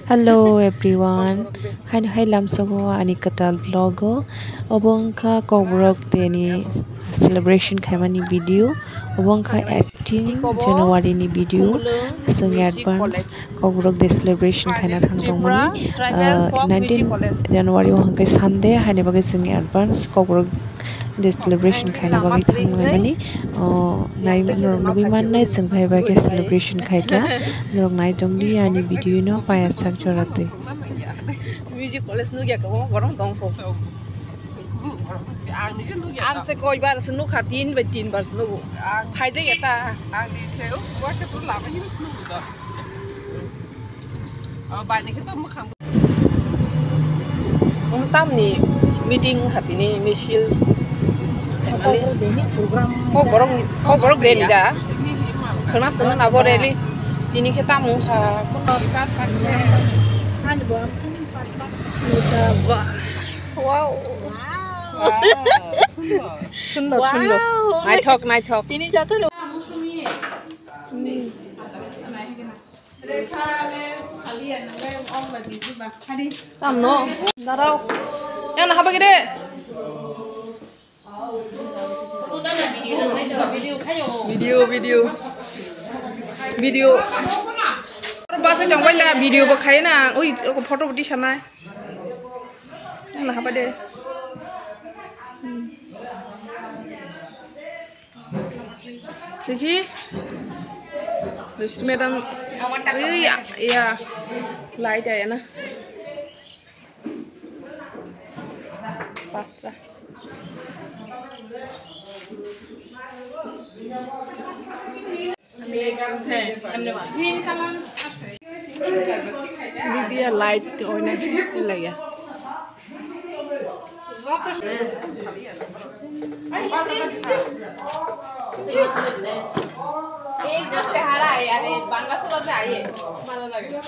Hello everyone. Hai lamsogo ani katal vlogo. Obongka kobrok deni celebration khaimani video. Obongka 18 January ni video. Sing advance kobrok de celebration khaina thangtongmani. 19 January hangkai Sunday haine bagai sing advance kobrok de celebration khaina bagai thangmani. Nai norok nugi mannai sing bhai bagai celebration khaikya. Norok nai tongli ani video no paya sak jorate. Music college nu ya ko gorong dong ko. Ang se koi bar sunu khatin ba tin bar sunu. Phai je yata. Ang di se us wa che pur la ba ni sunu da. Ba ni khata ma khang. Ong tam ni meeting khatini misil. Ko gorong de ni da. Khana sanga na bo reli. Ini kita mau wow. Sundar. Night talk. Ini jatuh loh. Tamno. Darau. Yang nak apa gede? Video. Bahasa jangkau lah video berkait na. Ui, aku foto di sana. Nah apa deh? Jadi, terus madam, iya, light ya na. Pasrah. Green color ini dia light orange lagi ya. Ini jasa hara ya, ini bangga sudah saya. Mana lagi?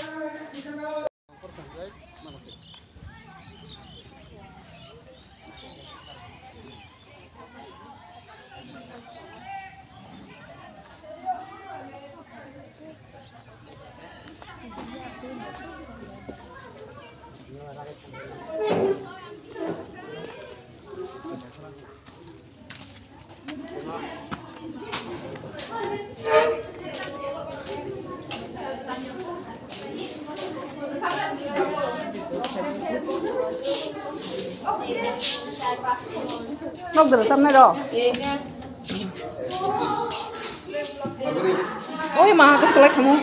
Nóc rửa xong này rồi. Ôi mà cái sekolah kamu?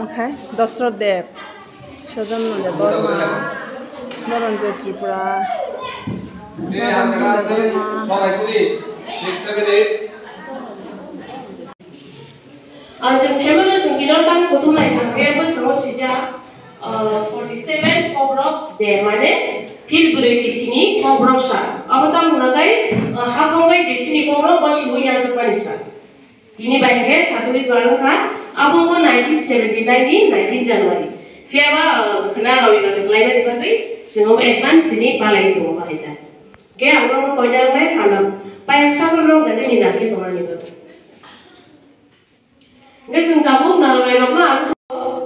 Okay, Dasrat Dev, Shajan Dev, Naranjo Tripura. Jam 7 sungkinan tang kutu mai thangke bus tamo sija 47 kobrok de mane fil gure sisini kobrok sa abatam ngagai hafonggai jesini kobrok bosi huya japani sa dini bangke sasolis balung kha abongo 1979 ni 19 January fiaba khana rawi ba climate bagai jengom advance dini palai to bahita ke amro koilar mai alam paisa rong jade ni nake tomani ba Gesung kamu nalai nama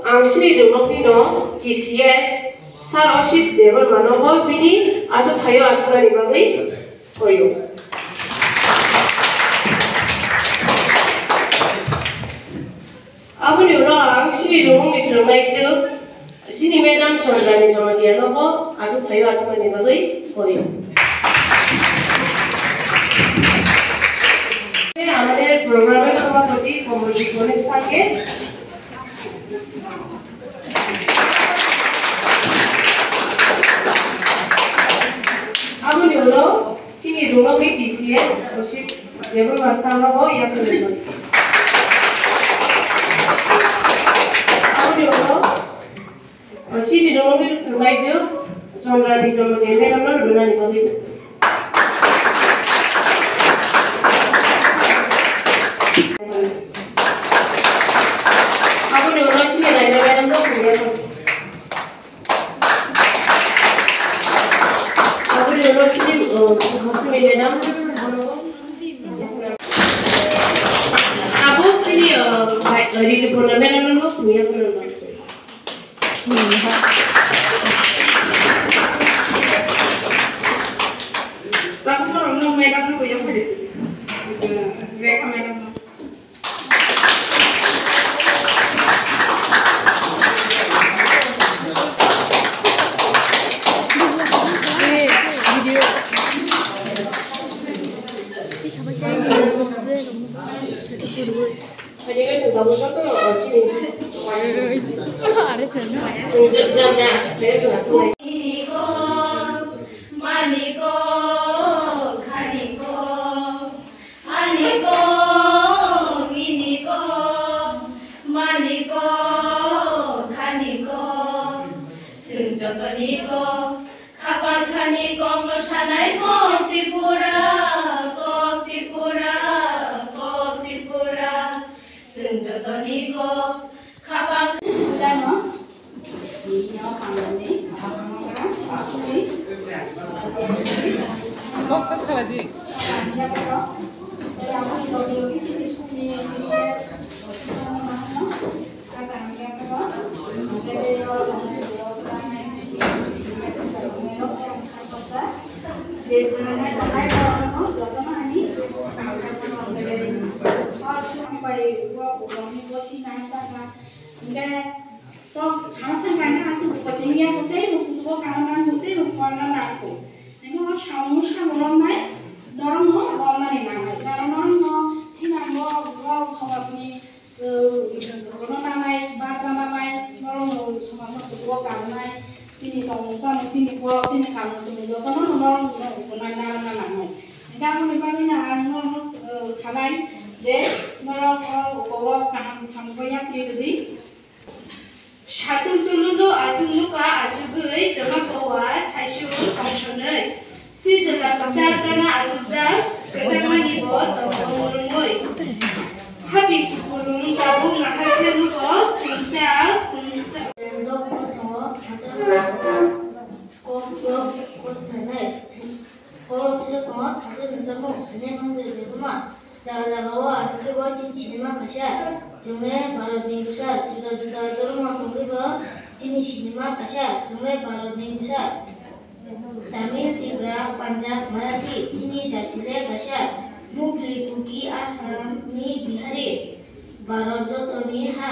angsri developni do TCS sar oshit devel manogo bini aso thayo asura ni bagai koyo abuni ulo angsri developni thrmai ju sini madam chandrani samadiya nogo aso thayo asura ni bagai koyo আমাদের প্রোগ্রামের সভাপতি কমলজিৎ গণেশ থাকে আপনি হলো সিনি রোগী TCS OC দেবল মাস্টার হবো ইয়া করে আপনি হলো সিনি রোগী ফরমাইজু চন্দ্রানী জন্মদিন মেলানো রুনানি বলি Rito po na meron mo, kuya po na ba? Tapos na meron mo kuya po rin. Reka meron mo. Pwede sa damo siya to, sini. Maniko, kaniko, aniko, iniko, maniko, kaniko, 승조돈이고 가방카니 꽁로 사나이 꼭디뿌라 꼭디뿌라 꼭디뿌라 승조돈이고 가방 먹다 살아지. तो झारखंड गाना आसे पसिंगिया होते वो कुछ कामना होते वो करना ना को नेनो समस्या गरम नाय नरम हो गरमनानि नांगाय कारण नरम हो थिनांगो गाव समाजनि गरमनानाय बाजानानाय नरम हो समाजनि कुछ कामनाय चिनि तंसा चिनि को चिनि काम चिनि जतन नरम होनाय नारां नांगाय गामनि बागिना नरम सानाय जे नरम को काम सामगया प्रियदि Satu dulu ajung muka ajugai dengan bawa sayu kausane. Si jelas baca karena ajudar kejangan ibu tolong mui. Habis kurung tabung lahar keluko kunca kunta. 자가와 사태와 진치니만 가샤 정례 바로 빙구사 주다 도로만 공부가 진이시니만 가샤 정례 바로 빙구사 तामिल त्रिपुरा पंजाब मराठी चीनी जातीय भाषा मुगली कुकी आसामी बिहारी भारत जतनी हा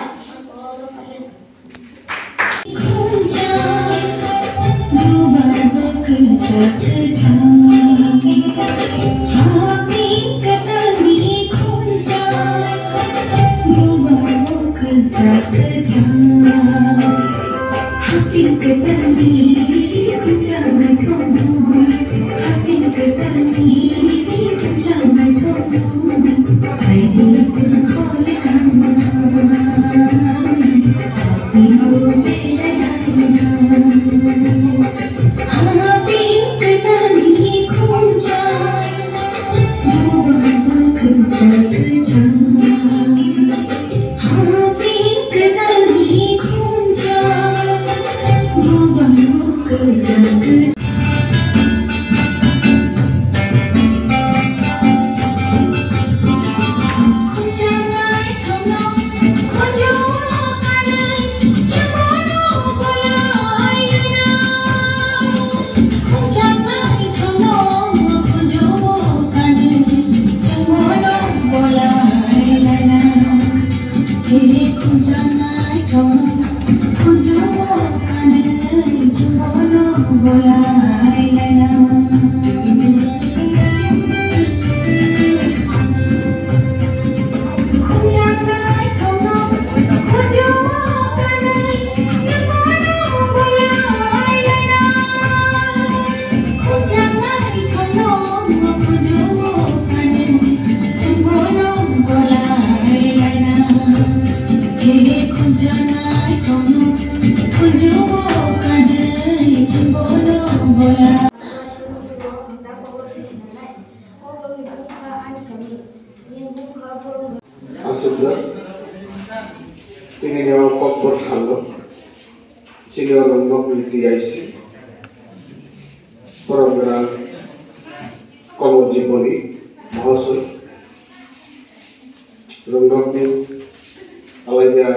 alaiya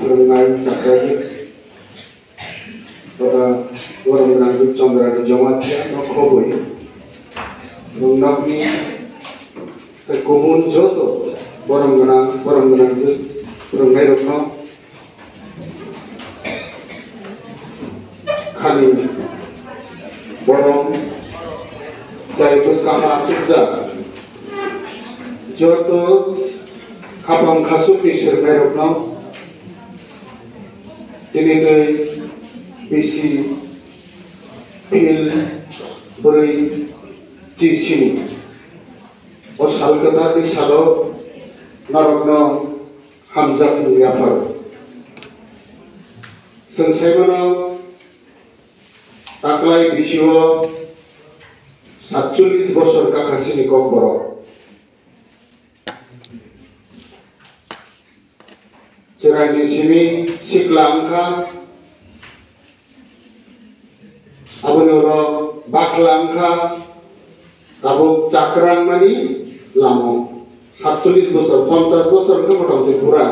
berungai sakraji pada orang menantu chandra di jamatnya no khoboi runakni terkumun joto orang menang je berungai rokno kali borong dari puskama cipta joto kapang kasuk di sermai rokno ini ke bisi pil beri cisini o sal ketar di salo narokno hamzah muriafar sengsaimano taklai bisio 47 বছর kakasini kok borok cerai di sini siklangka abonoro baklangka abo cakrang mani lamong 47 বছর 50 বছর ke motamoti pura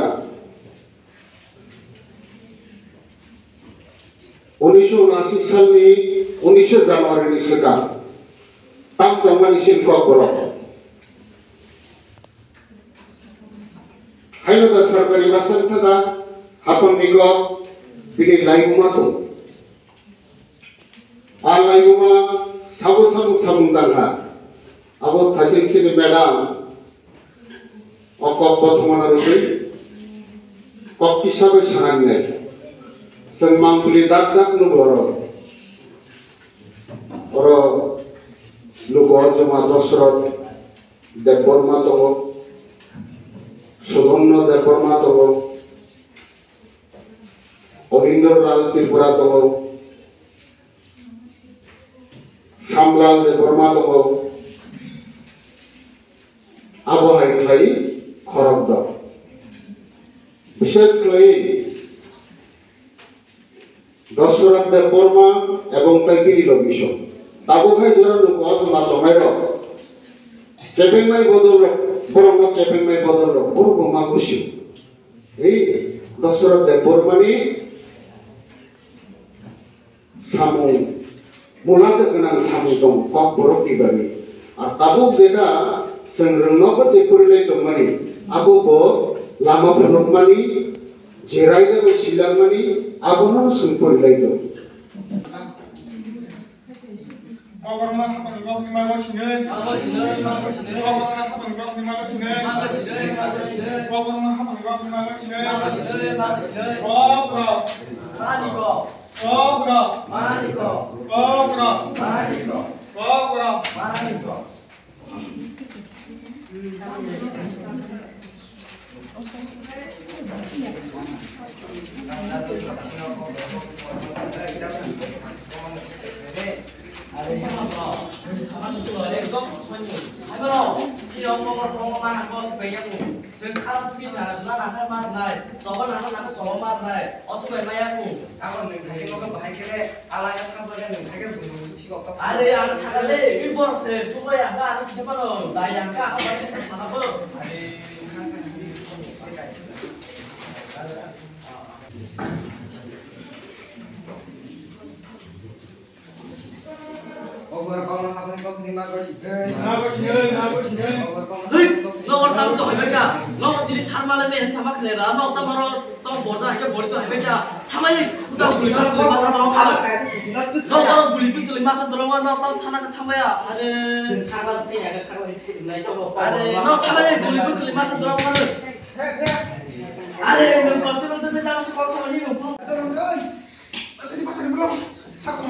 1979 সাল ni 19 Januari ni sekang tam tongman isin kok borok haino da sarkari basan thaga hapon nigo bini laiguma to a laiguma sabung dangha abo thasing sini madam okok bothmana rubi kok kisabe sanan nei seng mangpuli dak nu borok oro lugo jama Dosrot Deborma tongo Sudhomno Deborma tongo Orindolal Tripura tongo Shamlal Deborma tongo abo hai khai khorobda বিশেষ করে Dosrot Deborma এবং তাইপিনি লবিশো tabu khai jora luko jama tomairo kepeng mai bodol borong kepeng mai bodol borbo ma kushi ei Dosrot Deborma ni samung mulase kenang samung dong kok borok di bagi ar tabuk jeda sengrengno ko je purilai tong mani abo bo lama phunuk mani jerai da bo silang mani abo no sung purilai to Orang apa nggak lima sini? Orang apa nggak lima sini? Orang apa nggak lima sini? Nomor tahu tu hebat ya, nomor diri sarmalah ni sama kenera, nomor tahu maro tahu borja ke bori tu hebat ya, sama ni udah buli tu sulit masa dorong hal, nomor buli tu sulit masa dorong nomor tahu thana ke thama ya, ada, nomor thama ni buli tu sulit masa dorong hal, ada, nomor kau sebelum tu jangan sekolah sama ni nomor, pasal ni belum, sakau.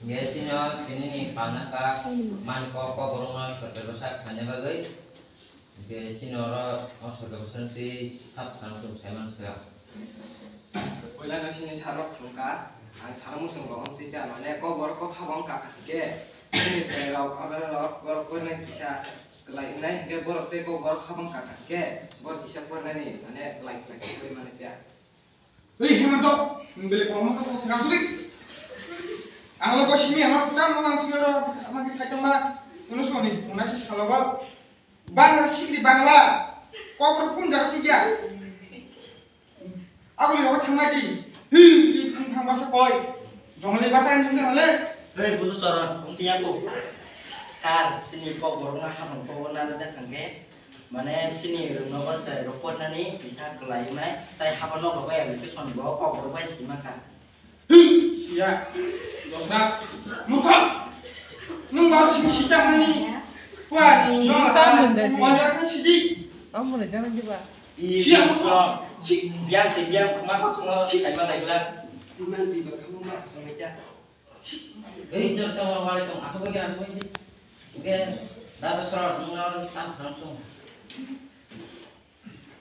Biasanya ini panaka man kok borong berdosa hanya bagai biasanya orang masuk ke senti sab langsung saya manusia Pula nasi sarap lengka, ang sarap musung bawang tidak mana kau baru kau kabang kakak ke, ini saya agar baru kau nanti bisa kelai naik ke baru te kau baru kabang kakak ke, baru bisa kau nanti mana kelai kau mana dia. Hei Hemanto, beli kolom apa sekarang sudik? Anglo kau sini anglo kita mau langsung orang magi saya cuma unus nih, unasi kalau kau bangla sih di Bangla, kau berpun jarak juga. Aku lihat orang lagi, kita tang bahasa koi, jangan bahasa yang jenis le. Hei butuh soran, untinya aku. Sar sini kau borong apa kau nada kangge. Mana sini rumah kau saya rokok nani bisa kelai naik, tapi apa no kau yang itu son bawa kau berubah sih makan. Siap, dosna, muka, nunggu sini siapa nani? Wah, nih, wajar kan sih. Kamu udah jangan juga. Siap, biar kemana semua kayak mana bilang. Timan tiba kamu mak sama dia. Jangan tengok balik tong, asal lagi. Oke, dah terserah, mengalir langsung.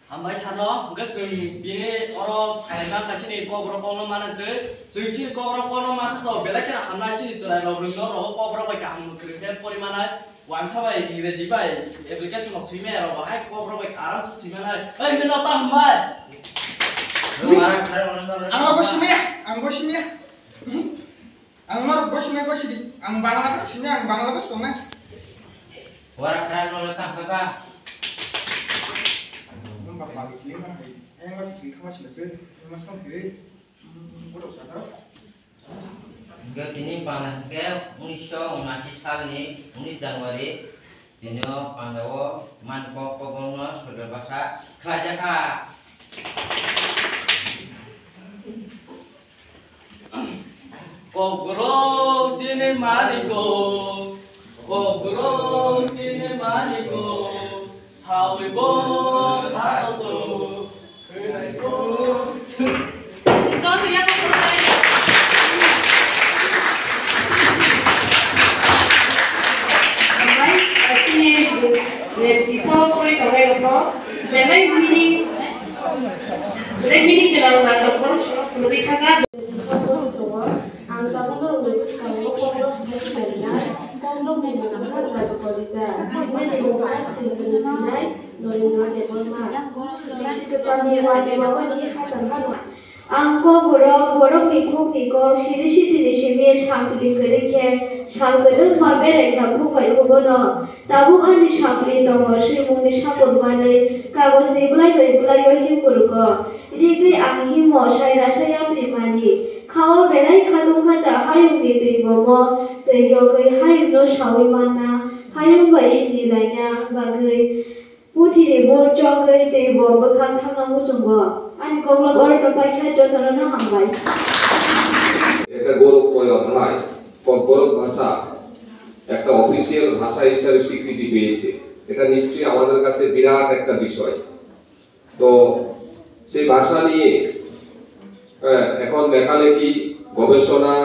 Hambai sana, enggak ini orang saya kasih kau berapa mana tu, sini kau berapa mana tu, bela kena hambai sini selain orang orang kau berapa kamu kerja mana, wanita baik, ingin jibai, aplikasi nak sini ada bahaya kau berapa karam tu sini mana, mana tambah. Anglo kau sini ya, anglo kau sini, ang Bangla kan sini, ang Bangla kan kau Warak keren nol tambah apa? Bapak lagi mah, masih kita masih nasi, masih kan kiri, udah usah tahu. Kini panah ke 1979 साल ni 19 Januari dino Pandawa Manko Pogorno Saudara Bahasa Kerajaka. Kogro cine maniko, kogro cine maniko, sawibo satu, kenaiku. John ya Angko borok nikung niko siri siri sini sampling kerike salkedeng mabere kaku bai kogono tabu ani sampling tongo simung ni sapur mane kagos ni belai yohim burgo rigi anghi mo saira saya primani kawa belai kadung kaja hayung ni tei bomo tei yogai hayung no sawi mana hayung bai sini lainnya bagai putih ni bor jogai tei bo bekal thang musunggo ani kogla orang baik saja tanah hambai. একটা গৌরবময় অধ্যায় কর্করক ভাষা একটা অফিসিয়াল ভাষা হিসেবে স্বীকৃতি পেয়েছে। এটা নিশ্চয়ই আমাদের কাছে বিরাট একটা বিষয়। তো সেই ভাষা নিয়ে এখন লেখালেখি গবেষণা